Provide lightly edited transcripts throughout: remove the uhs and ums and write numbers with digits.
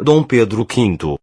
Dom Pedro V.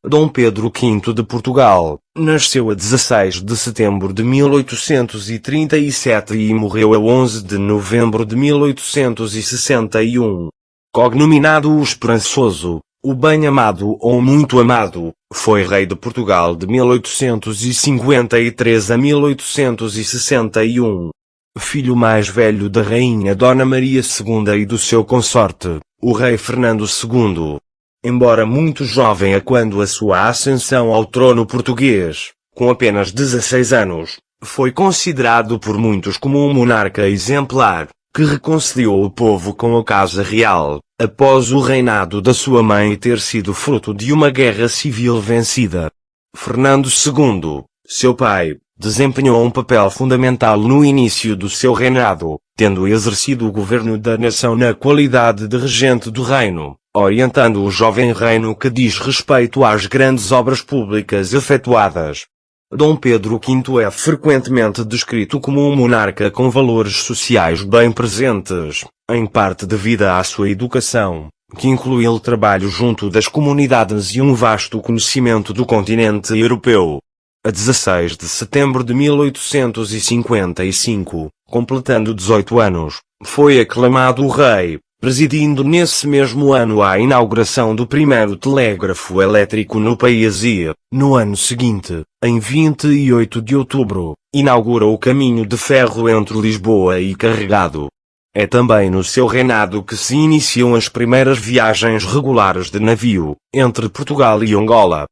Dom Pedro V de Portugal, nasceu a 16 de setembro de 1837 e morreu a 11 de novembro de 1861. Cognominado o Esperançoso, o Bem-Amado ou Muito Amado, foi rei de Portugal de 1853 a 1861. Filho mais velho da rainha Dona Maria II e do seu consorte, o rei Fernando II. Embora muito jovem a quando a sua ascensão ao trono português, com apenas 16 anos, foi considerado por muitos como um monarca exemplar, que reconciliou o povo com a casa real, após o reinado da sua mãe ter sido fruto de uma guerra civil vencida. Fernando II, seu pai, desempenhou um papel fundamental no início do seu reinado, tendo exercido o governo da nação na qualidade de regente do reino, orientando o jovem rei no que diz respeito às grandes obras públicas efetuadas. Dom Pedro V é frequentemente descrito como um monarca com valores sociais bem presentes, em parte devido à sua educação, que inclui o trabalho junto das comunidades e um vasto conhecimento do continente europeu. A 16 de setembro de 1855, completando 18 anos, foi aclamado rei, presidindo nesse mesmo ano a inauguração do primeiro telégrafo elétrico no país e, no ano seguinte, em 28 de outubro, inaugura o caminho de ferro entre Lisboa e Carregado. É também no seu reinado que se iniciam as primeiras viagens regulares de navio, entre Portugal e Angola.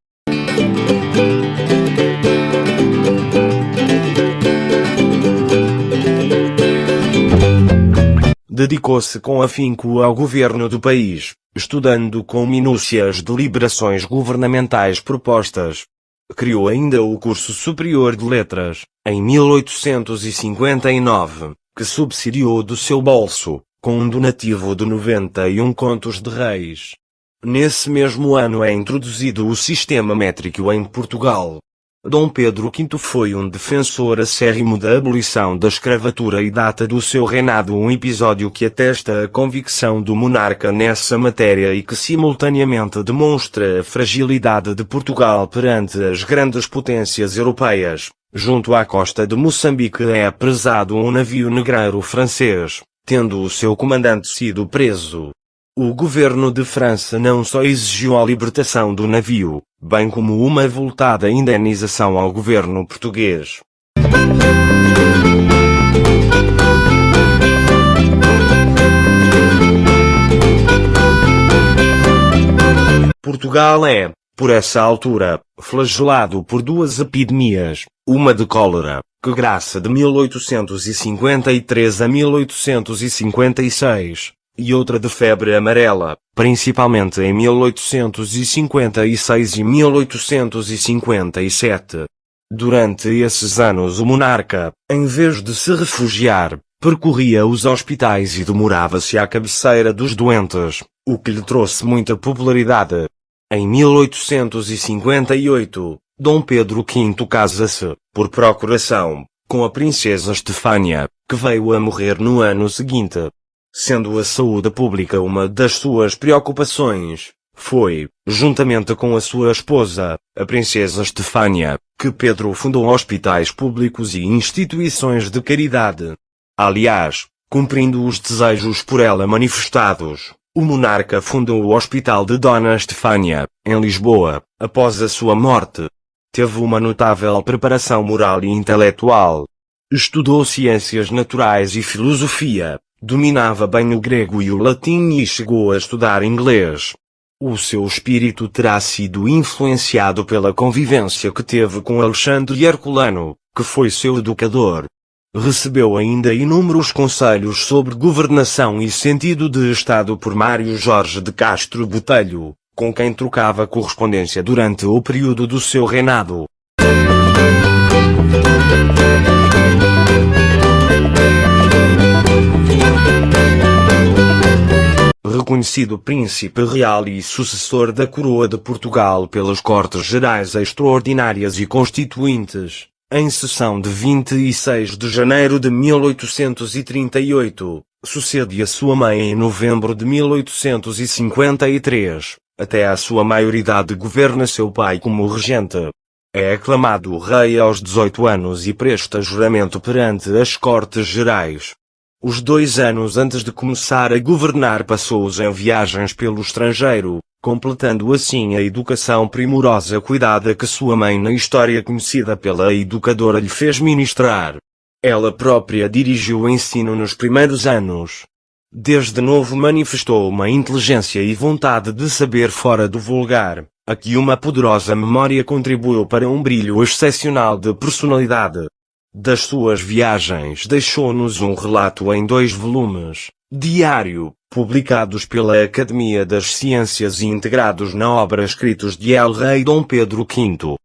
Dedicou-se com afinco ao governo do país, estudando com minúcia as deliberações governamentais propostas. Criou ainda o Curso Superior de Letras, em 1859, que subsidiou do seu bolso, com um donativo de 91 contos de réis. Nesse mesmo ano é introduzido o sistema métrico em Portugal. Dom Pedro V foi um defensor acérrimo da abolição da escravatura e data do seu reinado um episódio que atesta a convicção do monarca nessa matéria e que simultaneamente demonstra a fragilidade de Portugal perante as grandes potências europeias. Junto à costa de Moçambique é apresado um navio negreiro francês, tendo o seu comandante sido preso. O governo de França não só exigiu a libertação do navio, bem como uma avultada indenização ao governo português. Portugal é, por essa altura, flagelado por duas epidemias, uma de cólera, que graça de 1853 a 1856, e outra de febre amarela, principalmente em 1856 e 1857. Durante esses anos o monarca, em vez de se refugiar, percorria os hospitais e demorava-se à cabeceira dos doentes, o que lhe trouxe muita popularidade. Em 1858, Dom Pedro V casa-se, por procuração, com a princesa Estefânia, que veio a morrer no ano seguinte. Sendo a saúde pública uma das suas preocupações, foi, juntamente com a sua esposa, a princesa Estefânia, que Pedro fundou hospitais públicos e instituições de caridade. Aliás, cumprindo os desejos por ela manifestados, o monarca fundou o Hospital de Dona Estefânia, em Lisboa, após a sua morte. Teve uma notável preparação moral e intelectual. Estudou ciências naturais e filosofia. Dominava bem o grego e o latim e chegou a estudar inglês. O seu espírito terá sido influenciado pela convivência que teve com Alexandre Herculano, que foi seu educador. Recebeu ainda inúmeros conselhos sobre governação e sentido de Estado por Mário Jorge de Castro Botelho, com quem trocava correspondência durante o período do seu reinado. Reconhecido príncipe real e sucessor da coroa de Portugal pelas Cortes Gerais Extraordinárias e Constituintes, em sessão de 26 de janeiro de 1838, Sucede a sua mãe em novembro de 1853. Até à sua maioridade governa seu pai como regente. É aclamado rei aos 18 anos e presta juramento perante as Cortes Gerais. Os 2 anos antes de começar a governar passou-os em viagens pelo estrangeiro, completando assim a educação primorosa cuidada que sua mãe na história conhecida pela educadora lhe fez ministrar. Ela própria dirigiu o ensino nos primeiros anos. Desde novo manifestou uma inteligência e vontade de saber fora do vulgar, a que uma poderosa memória contribuiu para um brilho excepcional de personalidade. Das suas viagens deixou-nos um relato em 2 volumes, diário, publicados pela Academia das Ciências e integrados na obra Escritos de El Rei Dom Pedro V.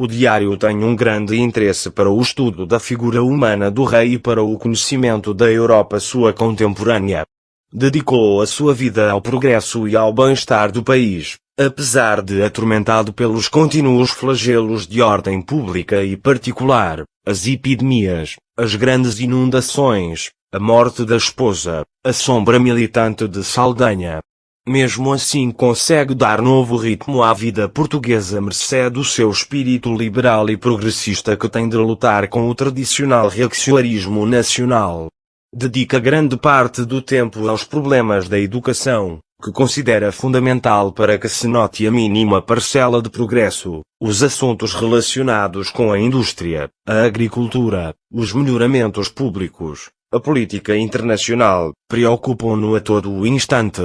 O diário tem um grande interesse para o estudo da figura humana do rei e para o conhecimento da Europa sua contemporânea. Dedicou a sua vida ao progresso e ao bem-estar do país, apesar de atormentado pelos contínuos flagelos de ordem pública e particular, as epidemias, as grandes inundações, a morte da esposa, a sombra militante de Saldanha. Mesmo assim consegue dar novo ritmo à vida portuguesa mercê do seu espírito liberal e progressista que tem de lutar com o tradicional reaccionarismo nacional. Dedica grande parte do tempo aos problemas da educação, que considera fundamental para que se note a mínima parcela de progresso, os assuntos relacionados com a indústria, a agricultura, os melhoramentos públicos, a política internacional, preocupam-no a todo o instante.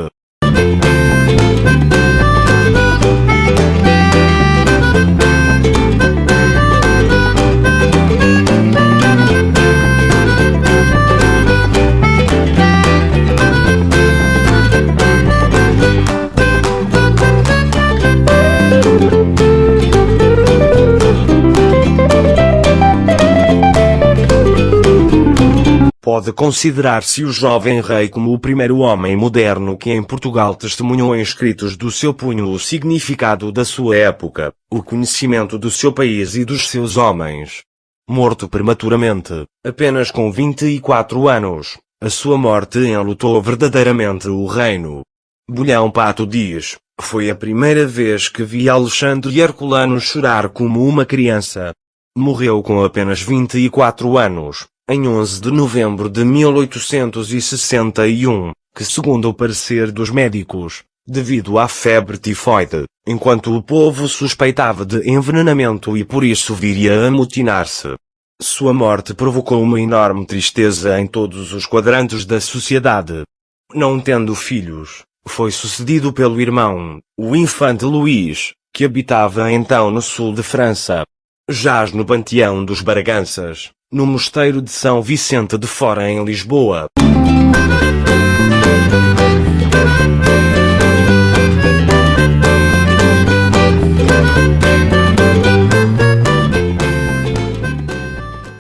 Pode considerar-se o jovem rei como o primeiro homem moderno que em Portugal testemunhou em escritos do seu punho o significado da sua época, o conhecimento do seu país e dos seus homens. Morto prematuramente, apenas com 24 anos, a sua morte enlutou verdadeiramente o reino. Bulhão Pato diz: "Foi a primeira vez que vi Alexandre Herculano chorar como uma criança." Morreu com apenas 24 anos. Em 11 de novembro de 1861, que segundo o parecer dos médicos, devido à febre tifoide, enquanto o povo suspeitava de envenenamento e por isso viria a amotinar-se. Sua morte provocou uma enorme tristeza em todos os quadrantes da sociedade. Não tendo filhos, foi sucedido pelo irmão, o infante Luís, que habitava então no sul de França. Jaz no panteão dos Braganças, no mosteiro de São Vicente de Fora em Lisboa.